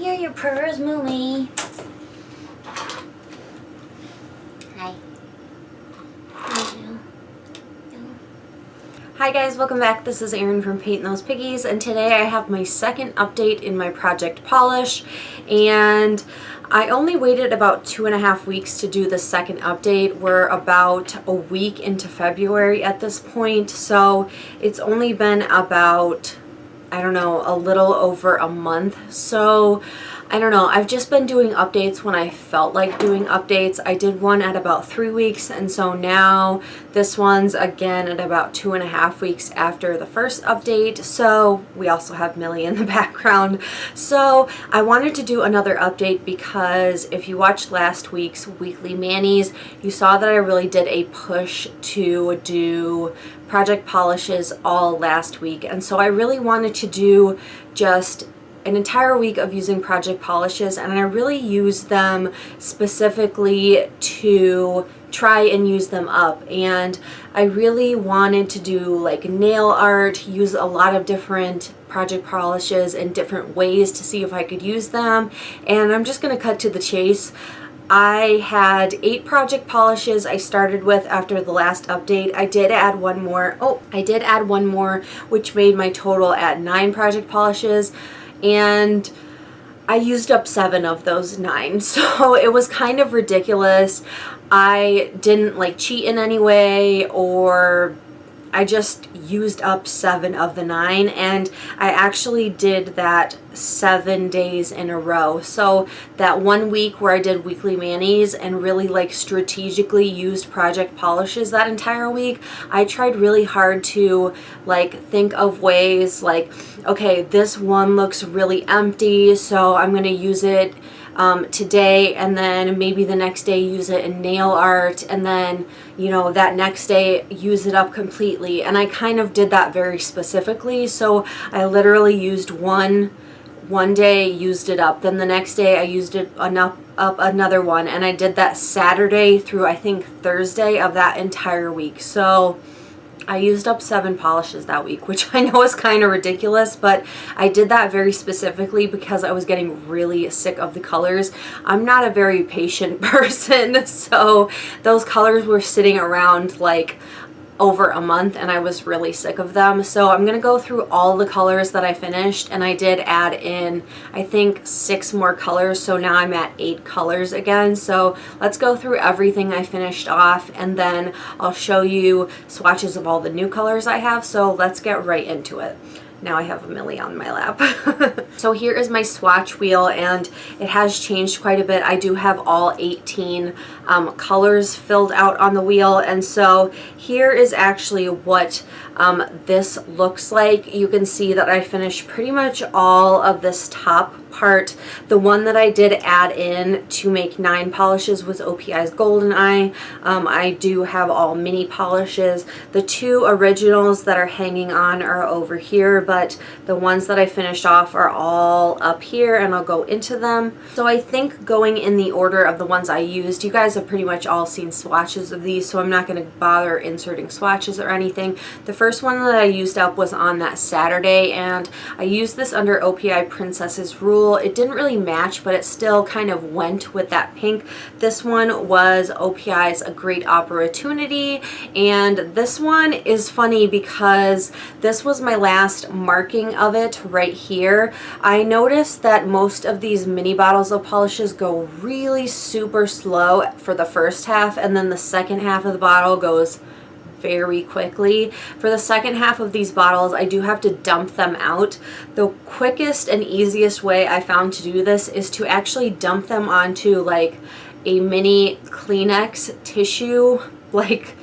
hear your purrs, Moomy. Hi. Hi guys, welcome back. This is Erin from Painting Those Piggies, and today I have my second update in my project polish, and I only waited about 2.5 weeks to do the second update. We're about a week into February at this point, so it's only been about, I don't know, a little over a month. So I don't know, I've just been doing updates when I felt like doing updates. I did one at about 3 weeks, and so now this one's again at about 2.5 weeks after the first update. So we also have Millie in the background. So I wanted to do another update because if you watched last week's weekly manis, you saw that I really did a push to do project polishes all last week, and so I really wanted to do just an entire week of using project polishes, and I really used them specifically to try and use them up. And I really wanted to do like nail art, use a lot of different project polishes in different ways to see if I could use them. And I'm just going to cut to the chase. I had 8 project polishes I started with after the last update. I did add one more. I did add one more, which made my total at 9 project polishes, and I used up 7 of those 9. So it was kind of ridiculous. I didn't like cheat in any way, or I just used up 7 of the 9, and I actually did that 7 days in a row. So that 1 week where I did weekly manis and really like strategically used project polishes that entire week, I tried really hard to like think of ways like, okay, this one looks really empty, so I'm gonna use it today, and then maybe the next day use it in nail art, and then, you know, that next day use it up completely. And I kind of did that very specifically. So I literally used one day, used it up, then the next day I used it up another one, and I did that Saturday through I think Thursday of that entire week. So I used up 7 polishes that week, which I know is kind of ridiculous, but I did that very specifically because I was getting really sick of the colors. I'm not a very patient person, so those colors were sitting around like over a month, and I was really sick of them. So I'm gonna go through all the colors that I finished, and I did add in I think 6 more colors, so now I'm at 8 colors again. So let's go through everything I finished off, and then I'll show you swatches of all the new colors I have. So let's get right into it. Now I have a Millie on my lap. So here is my swatch wheel, and it has changed quite a bit. I do have all 18 colors filled out on the wheel, and so here is actually what this looks like. You can see that I finished pretty much all of this top part. The one that I did add in to make 9 polishes was OPI's Goldeneye. I do have all mini polishes. The 2 originals that are hanging on are over here, but the ones that I finished off are all up here, and I'll go into them. So I think going in the order of the ones I used, you guys have pretty much all seen swatches of these, so I'm not going to bother inserting swatches or anything. The first one that I used up was on that Saturday, and I used this under OPI Princess's Rule. It didn't really match, but it still kind of went with that pink. This one was OPI's A Great Opera-tunity, and this one is funny because this was my last marking of it right here. I noticed that most of these mini bottles of polishes go really super slow for the first half, and then the second half of the bottle goes very quickly. For the second half of these bottles, I do have to dump them out. The quickest and easiest way I found to do this is to actually dump them onto like a mini Kleenex tissue like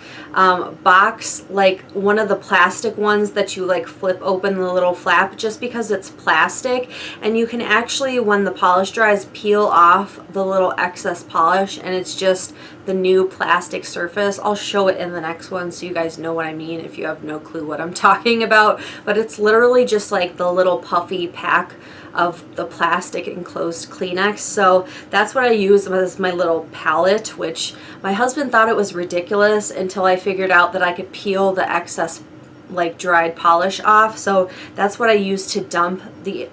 box, like one of the plastic ones that you like flip open the little flap, just because it's plastic, and you can actually, when the polish dries, peel off the little excess polish, and it's just the new plastic surface. I'll show it in the next one so you guys know what I mean if you have no clue what I'm talking about, but it's literally just like the little puffy pack of the plastic enclosed Kleenex. So that's what I use as my little palette, which my husband thought it was ridiculous until I figured out that I could peel the excess like dried polish off, so that's what I used to dump the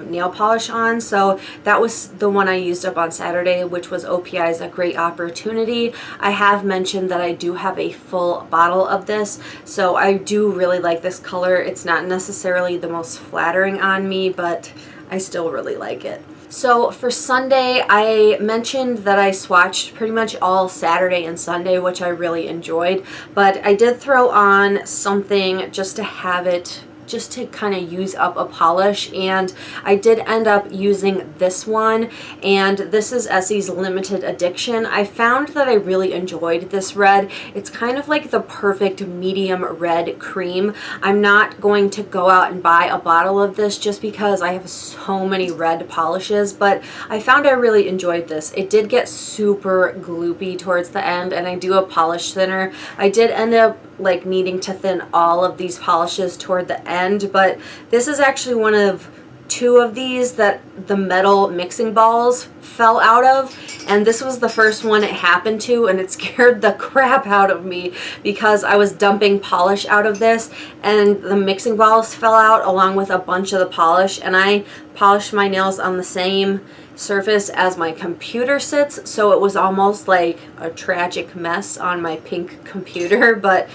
nail polish on. So that was the one I used up on Saturday, which was OPI's A Great Opportunity. I have mentioned that I do have a full bottle of this, so I do really like this color. It's not necessarily the most flattering on me, but I still really like it. So for Sunday, I mentioned that I swatched pretty much all Saturday and Sunday, which I really enjoyed, but I did throw on something just to have it, just to kind of use up a polish, and I did end up using this one, and this is Essie's Limited Addiction. I found that I really enjoyed this red. It's kind of like the perfect medium red cream. I'm not going to go out and buy a bottle of this just because I have so many red polishes, but I found I really enjoyed this. It did get super gloopy towards the end, and I do a polish thinner. I did end up like needing to thin all of these polishes toward the end, but this is actually one of two of these that the metal mixing balls fell out of, and this was the first one it happened to, and it scared the crap out of me because I was dumping polish out of this and the mixing balls fell out along with a bunch of the polish, and I polished my nails on the same surface as my computer sits, so it was almost like a tragic mess on my pink computer, but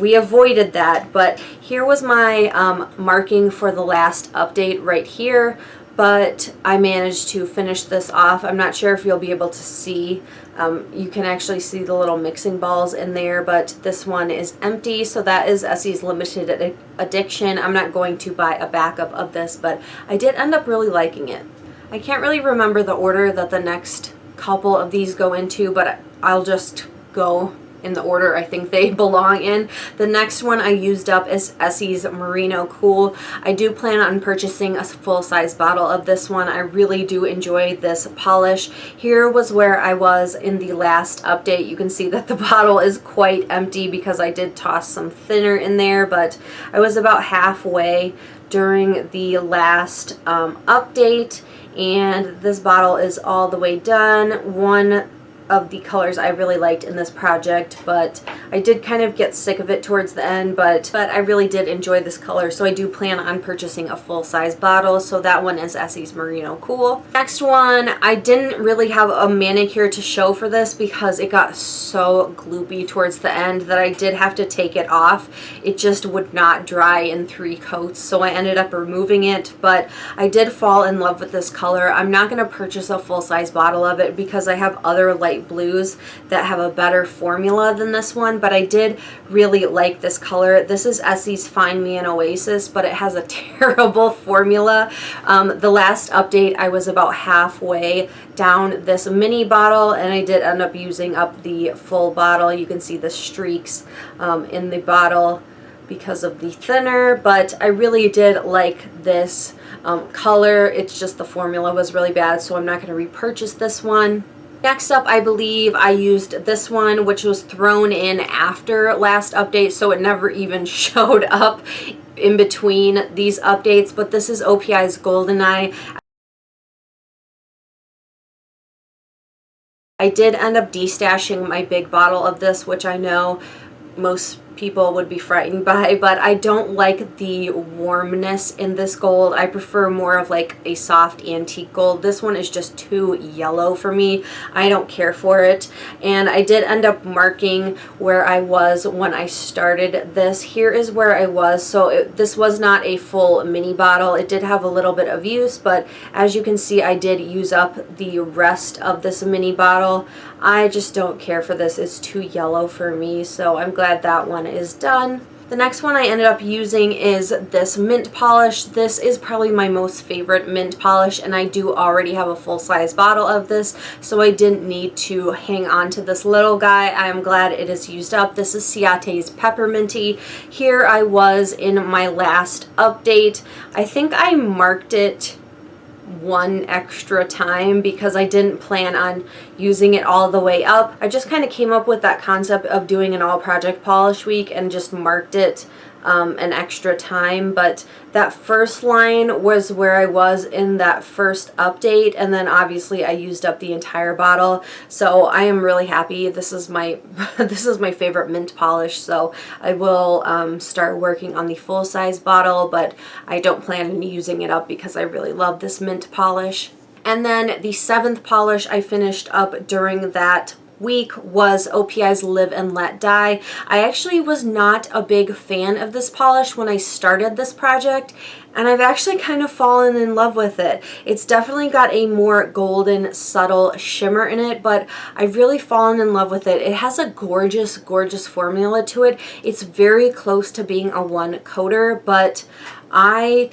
we avoided that. But here was my marking for the last update right here, but I managed to finish this off. I'm not sure if you'll be able to see. You can actually see the little mixing balls in there, but this one is empty, so that is Essie's Limited Addiction. I'm not going to buy a backup of this, but I did end up really liking it. I can't really remember the order that the next couple of these go into, but I'll just go in the order I think they belong in. The next one I used up is Essie's Merino Cool. I do plan on purchasing a full-size bottle of this one. I really do enjoy this polish. Here was where I was in the last update. You can see that the bottle is quite empty because I did toss some thinner in there, but I was about halfway during the last update, and this bottle is all the way done. One of the colors I really liked in this project, but I did kind of get sick of it towards the end, but I really did enjoy this color, so I do plan on purchasing a full-size bottle. So that one is Essie's Merino Cool. Next one, I didn't really have a manicure to show for this because it got so gloopy towards the end that I did have to take it off. It just would not dry in 3 coats, so I ended up removing it, but I did fall in love with this color. I'm not going to purchase a full-size bottle of it because I have other light blues that have a better formula than this one, but I did really like this color. This is Essie's Find Me an Oasis, but it has a terrible formula. The last update I was about halfway down this mini bottle, and I did end up using up the full bottle. You can see the streaks in the bottle because of the thinner, but I really did like this color. It's just the formula was really bad, so I'm not going to repurchase this one. Next up, I believe I used this one, which was thrown in after last update, so it never even showed up in between these updates, but this is OPI's Goldeneye. I did end up destashing my big bottle of this, which I know most people would be frightened by, but I don't like the warmness in this gold. I prefer more of like a soft antique gold. This one is just too yellow for me. I don't care for it, and I did end up marking where I was when I started this. Here is where I was, so this was not a full mini bottle. It did have a little bit of use, but as you can see, I did use up the rest of this mini bottle. I just don't care for this. It's too yellow for me, so I'm glad that one is done. The next one I ended up using is this mint polish. This is probably my most favorite mint polish, and I do already have a full-size bottle of this, so I didn't need to hang on to this little guy. I am glad it is used up. This is Ciate's Pepperminty. Here I was in my last update. I think I marked it one extra time because I didn't plan on using it all the way up. I just kind of came up with that concept of doing an all project polish week and just marked it an extra time, but that first line was where I was in that first update, and then obviously I used up the entire bottle. So I am really happy. This is my this is my favorite mint polish, so I will start working on the full-size bottle, but I don't plan on using it up because I really love this mint polish. And then the 7th polish I finished up during that week was OPI's Live and Let Die. I actually was not a big fan of this polish when I started this project, and I've actually kind of fallen in love with it. It's definitely got a more golden, subtle shimmer in it, but I've really fallen in love with it. It has a gorgeous, gorgeous formula to it. It's very close to being a one coater, but I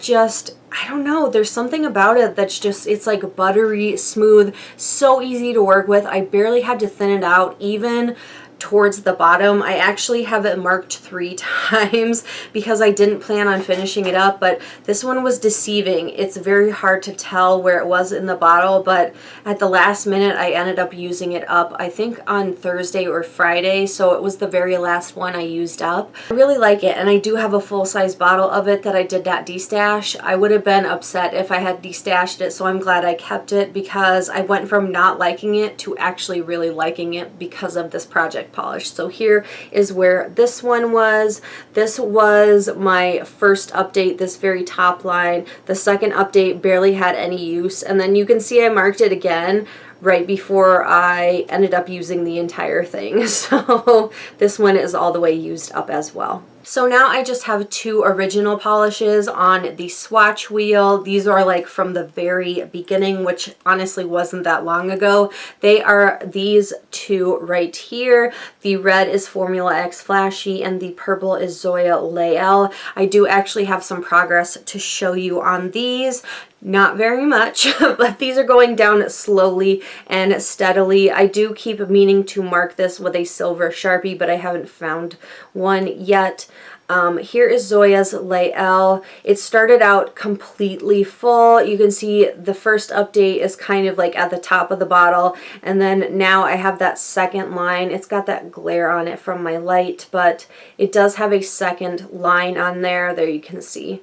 don't know, there's something about it that's just, it's like buttery smooth, so easy to work with. I barely had to thin it out even towards the bottom. I actually have it marked 3 times because I didn't plan on finishing it up, but this one was deceiving. It's very hard to tell where it was in the bottle, but at the last minute I ended up using it up, I think on Thursday or Friday, so it was the very last one I used up. I really like it, and I do have a full-size bottle of it that I did not destash. I would have been upset if I had destashed it, so I'm glad I kept it because I went from not liking it to actually really liking it because of this project polish. So here is where this one was. This was my first update, this very top line. The second update barely had any use, and then you can see I marked it again right before I ended up using the entire thing. So this one is all the way used up as well. So now I just have 2 original polishes on the swatch wheel. These are like from the very beginning, which honestly wasn't that long ago. They are these 2 right here. The red is Formula X Flashy and the purple is Zoya Lael. I do actually have some progress to show you on these. Not very much, but these are going down slowly and steadily. I do keep meaning to mark this with a silver Sharpie, but I haven't found one yet. Here is Zoya's Lael. It started out completely full. You can see the first update is kind of like at the top of the bottle, and then now I have that second line. It's got that glare on it from my light, but it does have a second line on there. There you can see.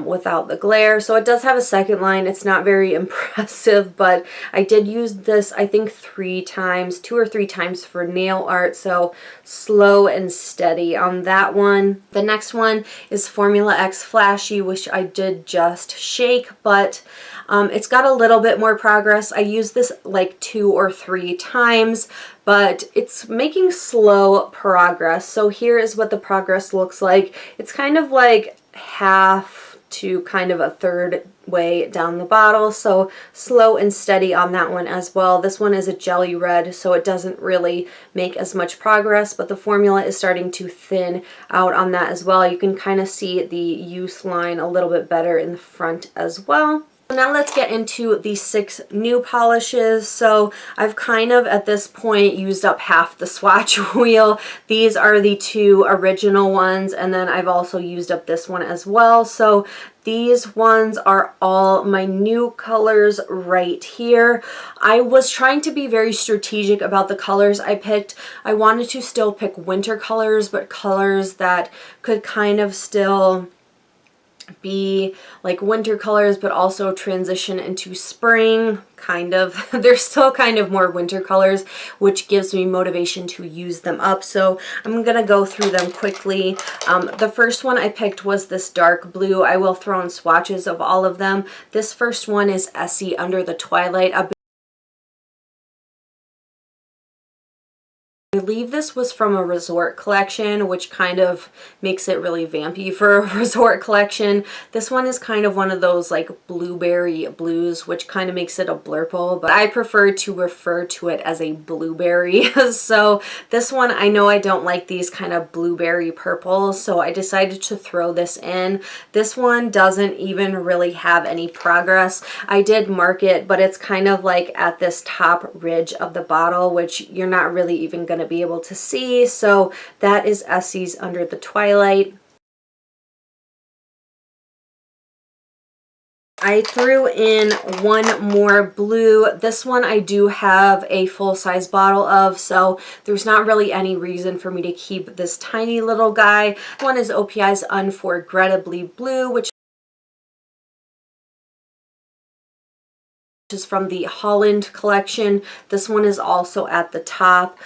Without the glare. So it does have a second line. It's not very impressive, but I did use this I think 3 times, 2 or 3 times for nail art, so slow and steady on that one. The next one is Formula X Flashy, which I did just shake, but it's got a little bit more progress. I used this like 2 or 3 times, but it's making slow progress. So here is what the progress looks like. It's kind of like half to kind of a third way down the bottle, so slow and steady on that one as well. This one is a jelly red, so it doesn't really make as much progress, but the formula is starting to thin out on that as well. You can kind of see the use line a little bit better in the front as well. Now let's get into the 6 new polishes. So I've kind of at this point used up half the swatch wheel. These are the 2 original ones, and then I've also used up this one as well. So these ones are all my new colors right here. I was trying to be very strategic about the colors I picked. I wanted to still pick winter colors, but colors that could kind of still be like winter colors but also transition into spring, kind of. They're still kind of more winter colors, which gives me motivation to use them up. So I'm gonna go through them quickly. The first one I picked was this dark blue. I will throw in swatches of all of them. This first one is Essie Under the Twilight. I believe this was from a resort collection, which kind of makes it really vampy for a resort collection. This one is kind of one of those like blueberry blues, which kind of makes it a blurple, but I prefer to refer to it as a blueberry. So this one, I know I don't like these kind of blueberry purples, so I decided to throw this in. This one doesn't even really have any progress. I did mark it, but it's kind of like at this top ridge of the bottle, which you're not really even going to be able to see. So that is Essie's Under the Twilight. I threw in one more blue. This one I do have a full-size bottle of, so there's not really any reason for me to keep this tiny little guy. One is OPI's Unfor-greta-bly blue, which is from the Holland collection. This one is also at the top.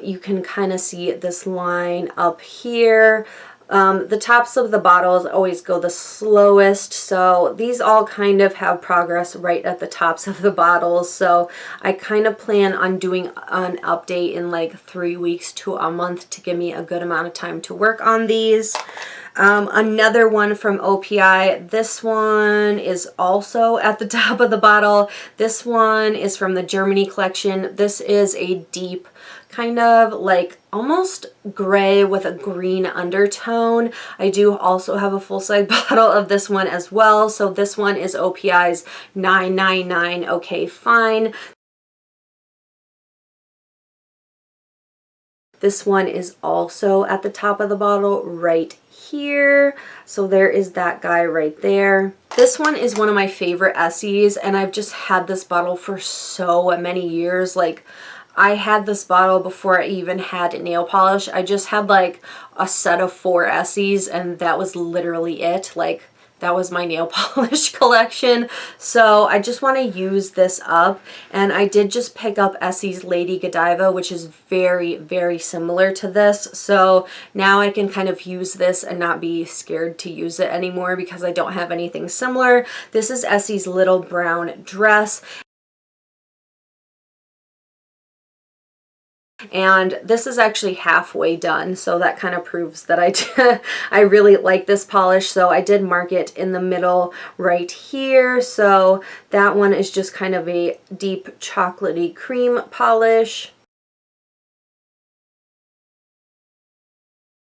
You can kind of see this line up here. The tops of the bottles always go the slowest, so these all kind of have progress right at the tops of the bottles, so I kind of plan on doing an update in like 3 weeks to a month to give me a good amount of time to work on these. Another one from OPI. This one is also at the top of the bottle. This one is from the Germany collection. This is a deep kind of like almost gray with a green undertone. I do also have a full-size bottle of this one as well. So this one is OPI's 999 Okay Fine. This one is also at the top of the bottle right here. So there is that guy right there. This one is one of my favorite Essies, and I've just had this bottle for so many years. Like, I had this bottle before I even had nail polish. I just had like a set of 4 Essies, and that was literally it. Like, that was my nail polish collection. So I just want to use this up, and I did just pick up Essie's Lady Godiva, which is very, very similar to this. So now I can kind of use this and not be scared to use it anymore because I don't have anything similar. This is Essie's Little Brown Dress. And this is actually halfway done, so that kind of proves that I really like this polish. So I did mark it in the middle right here. So that one is just kind of a deep chocolatey cream polish.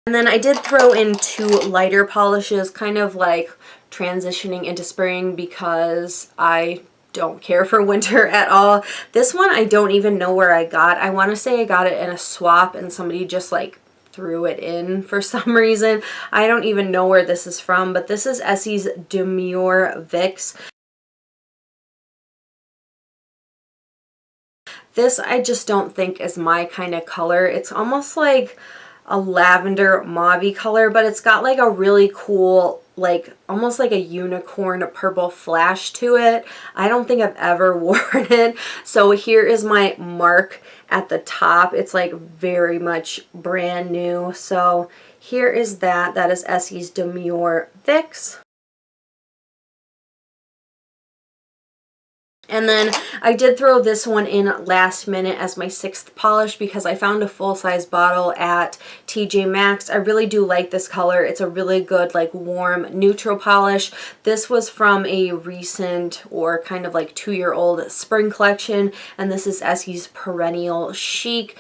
And then I did throw in 2 lighter polishes, kind of like transitioning into spring because I don't care for winter at all. This one I don't even know where I got. I want to say I got it in a swap and somebody just like threw it in for some reason. I don't even know where this is from, but this is Essie's Demure Vicks. This I just don't think is my kind of color. It's almost like a lavender mauve-y color, but it's got like a really cool, like almost like a unicorn purple flash to it. I don't think I've ever worn it. So here is my mark at the top. It's like very much brand new. So here is that. That is Essie's Demure Vicks. And then I did throw this one in last minute as my 6th polish because I found a full-size bottle at TJ Maxx. I really do like this color. It's a really good like warm neutral polish. This was from a recent or kind of like 2-year-old spring collection, and this is Essie's Perennial Chic.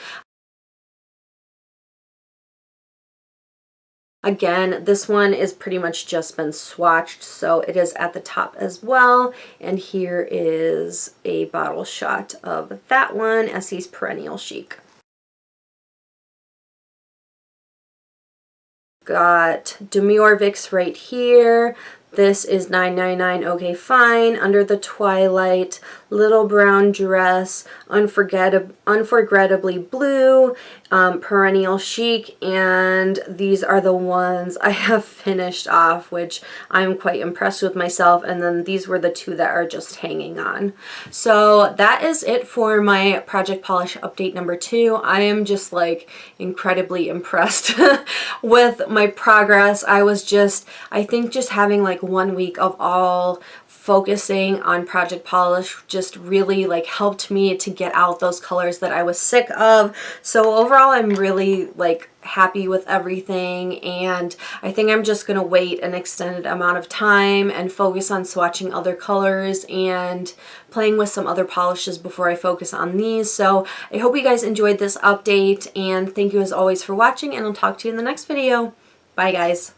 Again, this one is pretty much just been swatched, so it is at the top as well. And here is a bottle shot of that one, Essie's Perennial Chic. Got Demure Vicks right here. This is 999 Okay Fine, Under the Twilight, Little Brown Dress, Unfor-greta-bly Blue, Perennial Chic, and these are the ones I have finished off, which I'm quite impressed with myself, and then these were the 2 that are just hanging on. So that is it for my Project Polish update number 2. I am just like incredibly impressed with my progress. I think just having like 1 week of all focusing on Project Polish just really like helped me to get out those colors that I was sick of. So overall I'm really like happy with everything, and I think I'm just gonna wait an extended amount of time and focus on swatching other colors and playing with some other polishes before I focus on these. So I hope you guys enjoyed this update, and thank you as always for watching, and I'll talk to you in the next video. Bye guys.